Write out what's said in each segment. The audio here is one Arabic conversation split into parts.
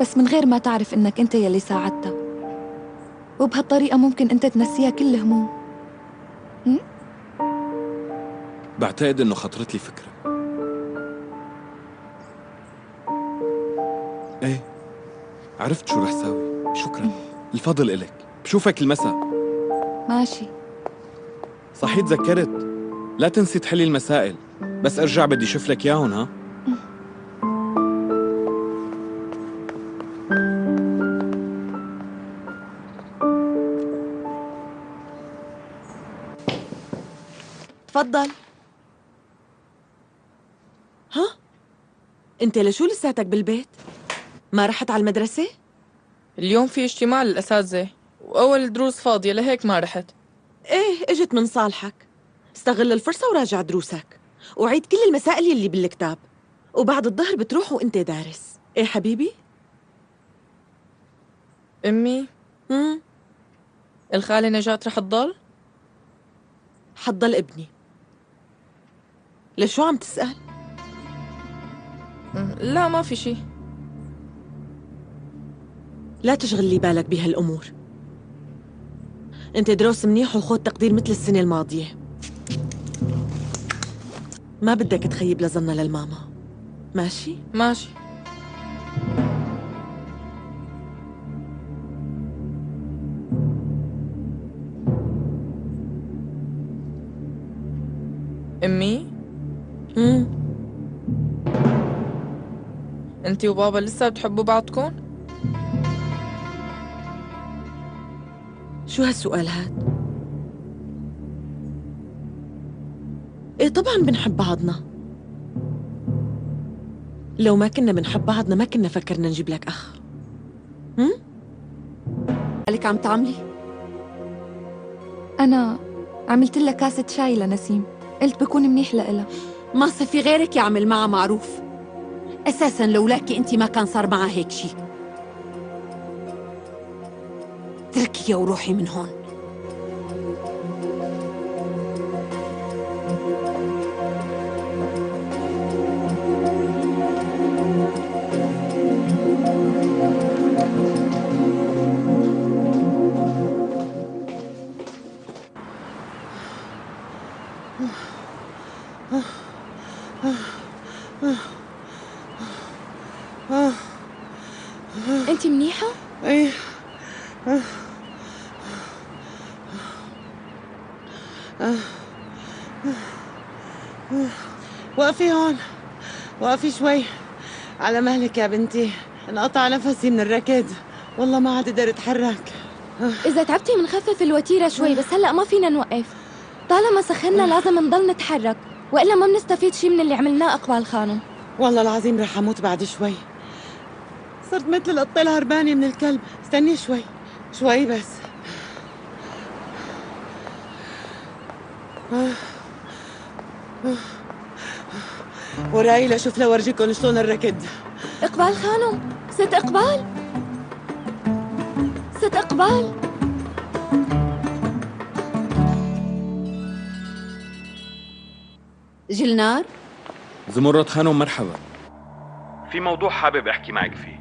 بس من غير ما تعرف إنك أنت يلي ساعدتها، وبهالطريقة ممكن أنت تنسيها كل هموم. بعتقد إنه خطرت لي فكرة. إيه، عرفت شو رح ساوي. شكرا، الفضل إلك. بشوفك المساء. ماشي. صحيح تذكرت، لا تنسي تحلي المسائل. بس ارجع بدي شوف لك ياهن. ها، تفضل. ها؟ انت لشو لساتك بالبيت؟ ما رحت على المدرسة؟ اليوم في اجتماع للأساتذة وأول الدروس فاضية لهيك ما رحت. ايه، اجت من صالحك. استغل الفرصة وراجع دروسك، وعيد كل المسائل يلي بالكتاب، وبعد الظهر بتروح وانت دارس. ايه حبيبي؟ أمي، امم الخالة نجاة رح تضل؟ حضل ابني. لشو عم تسأل؟ لا ما في شي. لا تشغل لي بالك بهالأمور. انت دروس منيح وخذ تقدير مثل السنة الماضية. ما بدك تخيب لظنها للماما، ماشي؟ ماشي. أمي، امم أنتي وبابا لسه بتحبوا بعضكم؟ شو هالسؤال هاد؟ ايه طبعا بنحب بعضنا. لو ما كنا بنحب بعضنا ما كنا فكرنا نجيب لك أخ. عليك عم تعملي؟ أنا عملت لها كاسة شاي لنسيم، قلت بكون منيح لإلها. ما في غيرك يعمل معها معروف. أساساً لولاكي أنت ما كان صار معها هيك شيء. تركيها وروحي من هون. أنت منيحة؟ ايه. وقفي هون، وقفي شوي على مهلك يا بنتي. انقطع نفسي من الركض، والله ما عاد قدرت اتحرك. إذا تعبتي منخفف الوتيرة شوي، بس هلأ ما فينا نوقف. طالما سخنا لازم نضل نتحرك، وإلا ما بنستفيد شي من اللي عملناه أقبال خانم. والله العظيم رح أموت بعد شوي. صرت مثل القطة الهربانة من الكلب. استني شوي شوي بس. وراي لشوف لورجيكم شلون الركض. إقبال خانم، ست إقبال، ست إقبال. جلنار، زمرد خانم مرحبا. في موضوع حابب احكي معك فيه.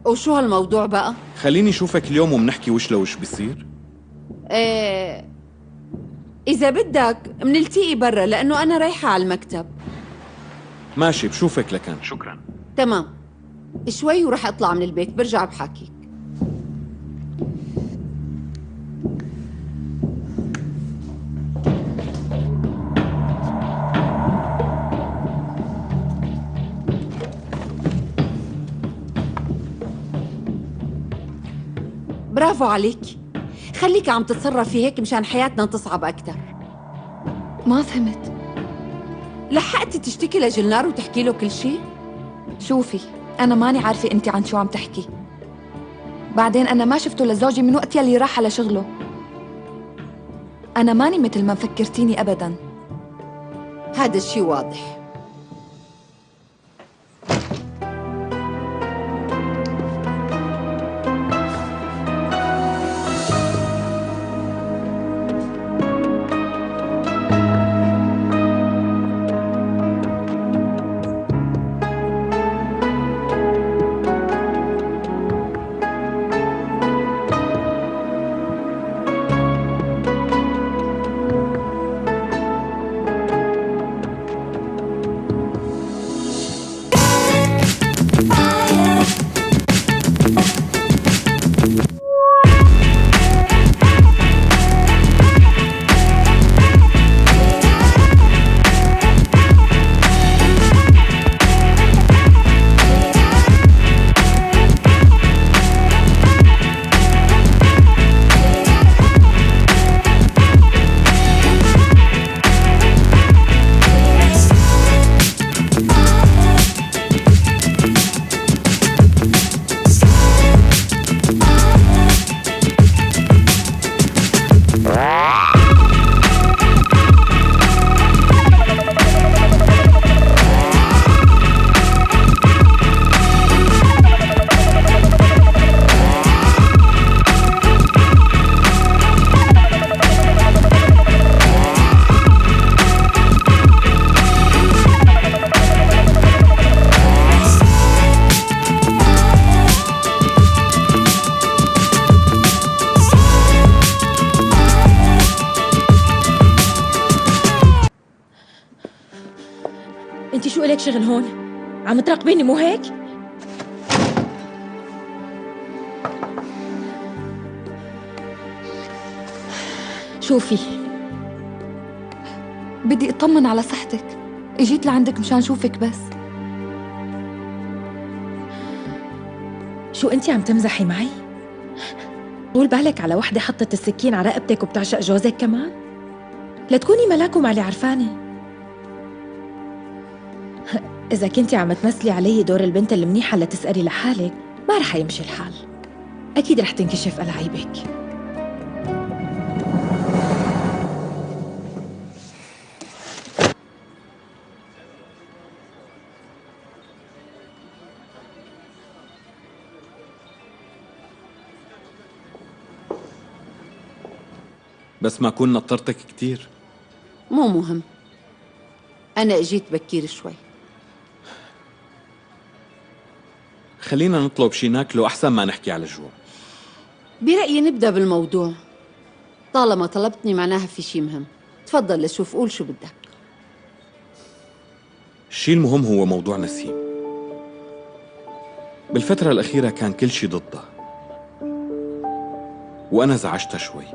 وشو هالموضوع بقى؟ خليني اشوفك اليوم ومنحكي وش لوش بيصير. إذا بدك منلتقي برا، لأنه أنا رايحة على المكتب. ماشي، بشوفك لكان. شكرا. تمام، شوي ورح أطلع من البيت، برجع بحاكيك. برافو عليك، خليك عم تتصرفي هيك مشان حياتنا تصعب أكثر. ما فهمت. لحقتي تشتكي لجلنار وتحكي له كل شيء؟ شوفي، أنا ماني عارفة أنت عن شو عم تحكي. بعدين أنا ما شفته لزوجي من وقت يلي راح على شغله. أنا ماني مثل ما فكرتيني أبداً. هذا الشيء واضح. شغل هون؟ عم تراقبيني مو هيك؟ شوفي، بدي اطمن على صحتك. اجيت لعندك مشان شوفك بس. شو انتي عم تمزحي معي؟ طول بالك على وحدة حطت السكين على رقبتك وبتعشق جوزك كمان؟ لا تكوني ملاك ومعلي عرفانة. إذا كنتي عم تمثلي علي دور البنت المنيحة اللي تسألي لحالك، ما رح يمشي الحال. أكيد رح تنكشف ألاعيبك. بس ما كون نطرتك كتير. مو مهم، أنا أجيت بكير شوي. خلينا نطلب شي ناكله أحسن ما نحكي على الجوع. برأيي نبدأ بالموضوع. طالما طلبتني معناها في شي مهم. تفضل لشوف، قول شو بدك. الشي المهم هو موضوع نسيم. بالفترة الأخيرة كان كل شي ضدها، وأنا زعجتها شوي.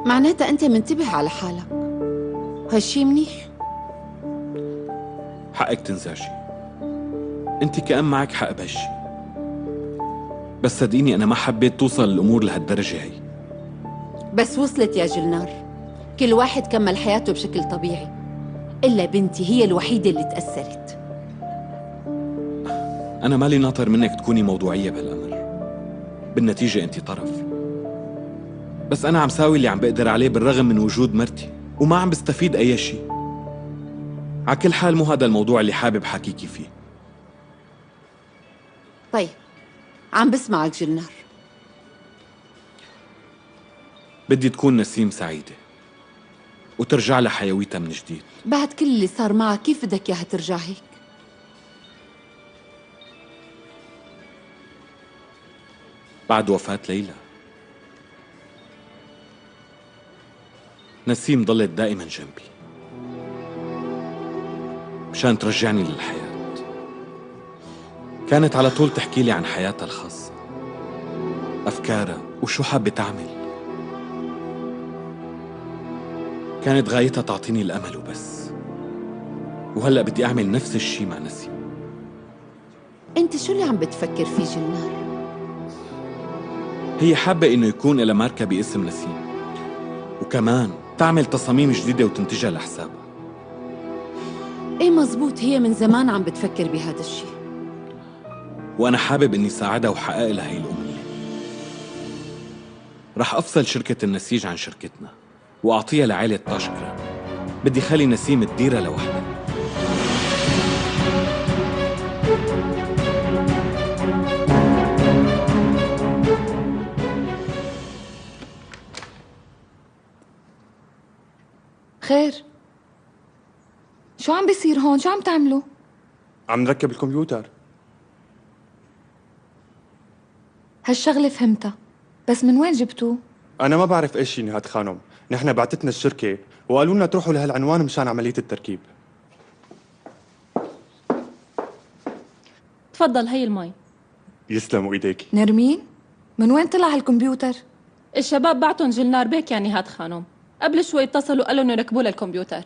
معناتها أنت منتبه على حالك، وهالشي منيح. حقك تنزعجي، انت كأن معك حق بهالشي، بس صدقيني أنا ما حبيت توصل الأمور لهالدرجة هي. بس وصلت يا جلنار. كل واحد كمل حياته بشكل طبيعي، إلا بنتي هي الوحيدة اللي تأثرت. أنا مالي ناطر منك تكوني موضوعية بهالأمر. بالنتيجة أنت طرف، بس أنا عم ساوي اللي عم بقدر عليه بالرغم من وجود مرتي، وما عم بستفيد أي شيء. على كل حال مو هذا الموضوع اللي حابب حكيكي فيه. طيب، عم بسمعك جلنار. بدي تكون نسيم سعيدة وترجع لها حيويتها من جديد. بعد كل اللي صار معك كيف بدك إياها ترجع هيك؟ بعد وفاة ليلى نسيم ضلت دائما جنبي مشان ترجعني للحياة. كانت على طول تحكي لي عن حياتها الخاصة، أفكارها وشو حابة تعمل. كانت غايتها تعطيني الأمل وبس. وهلأ بدي أعمل نفس الشي مع نسيم. أنت شو اللي عم بتفكر فيه جلنار؟ هي حابة إنه يكون لها ماركة باسم نسيم، وكمان تعمل تصاميم جديدة وتنتجها لحسابها. إيه مزبوط، هي من زمان عم بتفكر بهذا الشيء، وأنا حابب إني ساعدها وحقق لها هي الأمنية. رح أفصل شركة النسيج عن شركتنا وأعطيها لعائلة طاشكرا. بدي خلي نسيم تديرها لوحدها. خير، شو عم بيصير هون؟ شو عم تعملوا؟ عم نركب الكمبيوتر. هالشغلة فهمتها، بس من وين جبتوه؟ أنا ما بعرف إيش شي نهاد خانم، نحن بعتتنا الشركة وقالوا لنا تروحوا لهالعنوان مشان عملية التركيب. تفضل، هي المي. يسلموا إيديك. نرمين؟ من وين طلع هالكمبيوتر؟ الشباب بعتهم جلنار بيك يعني هاد خانم. قبل شوي اتصلوا قالوا انه يركبوا للكمبيوتر.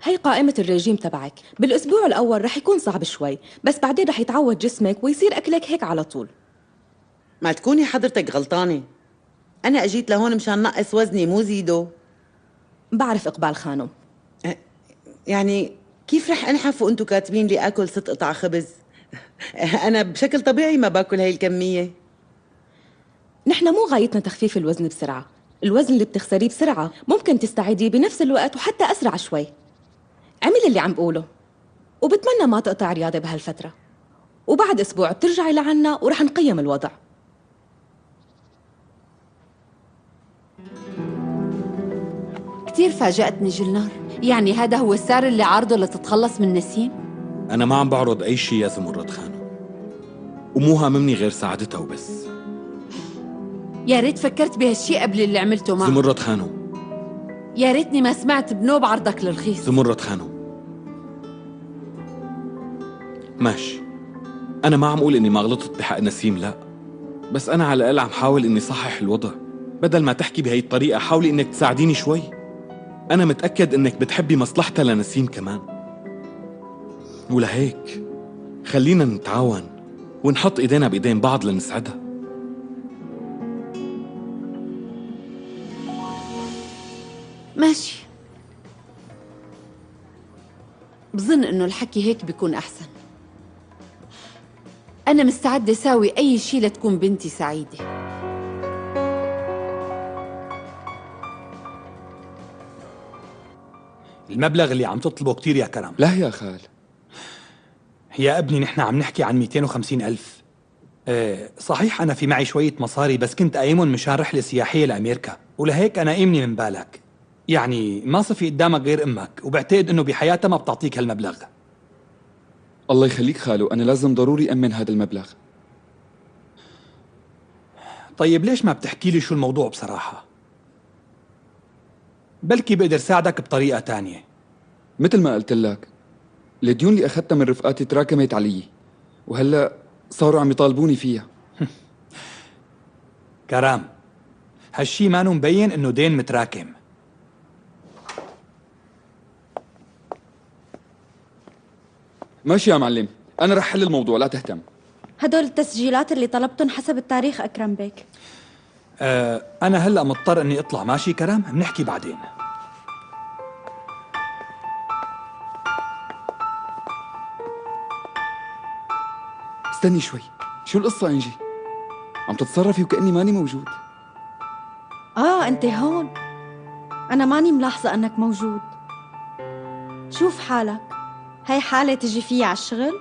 هي قائمة الرجيم تبعك. بالأسبوع الأول رح يكون صعب شوي، بس بعدين رح يتعود جسمك ويصير أكلك هيك على طول. ما تكوني حضرتك غلطانة. أنا أجيت لهون مشان نقص وزني مو زيده. بعرف إقبال خانم. يعني كيف رح أنحف وأنتوا كاتبين لي أكل 6 قطع خبز؟ أنا بشكل طبيعي ما باكل هاي الكمية. نحن مو غايتنا تخفيف الوزن بسرعة. الوزن اللي بتخسريه بسرعة ممكن تستعيديه بنفس الوقت وحتى أسرع شوي. اعملي اللي عم بقوله، وبتمنى ما تقطع رياضة بهالفترة، وبعد أسبوع بترجعي لعنا ورح نقيم الوضع. كتير فاجأتني جلنار. يعني هذا هو السعر اللي عارضه لتتخلص من نسيم؟ أنا ما عم بعرض أي شيء يا زمرد خانم، ومو هاممني غير سعادتها وبس. يا ريت فكرت بهالشي قبل اللي عملته معه. زمرد خانم، يا ريتني ما سمعت بنوب عرضك للرخيص. زمرد خانم، ماشي، أنا ما عم أقول إني ما غلطت بحق نسيم، لا، بس أنا على الأقل عم حاول إني صحح الوضع. بدل ما تحكي بهي الطريقة حاولي إنك تساعديني شوي. أنا متأكد إنك بتحبي مصلحتها لنسيم كمان، ولهيك خلينا نتعاون ونحط إيدينا بإيدين بعض لنسعدها. ماشي، بظن إنه الحكي هيك بيكون أحسن. أنا مستعدة ساوي أي شي لتكون بنتي سعيدة. المبلغ اللي عم تطلبه كتير يا كرم. لا يا خال. يا ابني نحن عم نحكي عن 250,000. صحيح أنا في معي شوية مصاري بس كنت قايمهم مشان رحلة سياحية لأمريكا، ولهيك أنا قايمني من بالك. يعني ما صفي قدامك غير أمك، وبعتقد إنه بحياتها ما بتعطيك هالمبلغ. الله يخليك خالو، أنا لازم ضروري أمن هذا المبلغ. طيب ليش ما بتحكي لي شو الموضوع بصراحة؟ بلكي بقدر ساعدك بطريقة تانية. مثل ما قلت لك، الديون اللي أخذتها من رفقاتي تراكمت علي، وهلأ صاروا عم يطالبوني فيها. كرام، هالشي مانو مبين إنه دين متراكم. ماشي يا معلم، أنا رح حل الموضوع، لا تهتم. هدول التسجيلات اللي طلبتهم حسب التاريخ أكرم بيك. أنا هلأ مضطر إني أطلع. ماشي كرام، بنحكي بعدين. استني شوي، شو القصة إنجي؟ عم تتصرفي وكأني ماني موجود. أنت هون. أنا ماني ملاحظة أنك موجود. شوف حالك، هاي حالة تجي فيها على الشغل؟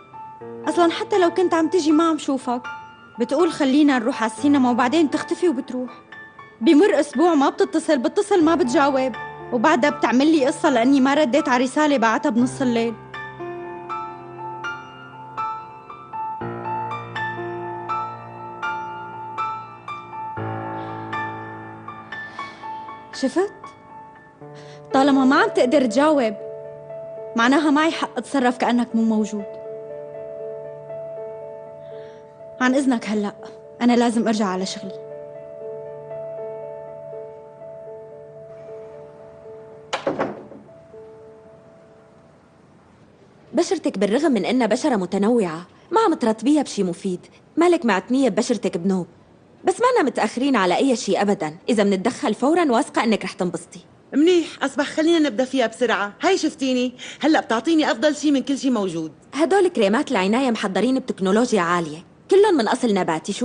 أصلاً حتى لو كنت عم تجي ما عم شوفك، بتقول خلينا نروح على السينما وبعدين تختفي وبتروح. بمر أسبوع ما بتتصل ما بتجاوب، وبعدها بتعمل لي قصة لأني ما رديت على رسالة بعتها بنص الليل. شفت؟ طالما ما عم تقدر تجاوب معناها معي حق اتصرف كأنك مو موجود. عن إذنك هلأ، أنا لازم أرجع على شغلي. بشرتك بالرغم من إنها بشرة متنوعة ما عم ترطبيها بشي مفيد. مالك معتنية ببشرتك بنوب، بس معنا متأخرين على أي شي أبداً. إذا منتدخل فوراً واثقة إنك رح تنبسطي. منيح، أصبح خلينا نبدأ فيها بسرعة. هاي شفتيني هلأ بتعطيني أفضل شي من كل شي موجود. هدول كريمات العناية محضرين بتكنولوجيا عالية، كلهم من أصل نباتي. شوف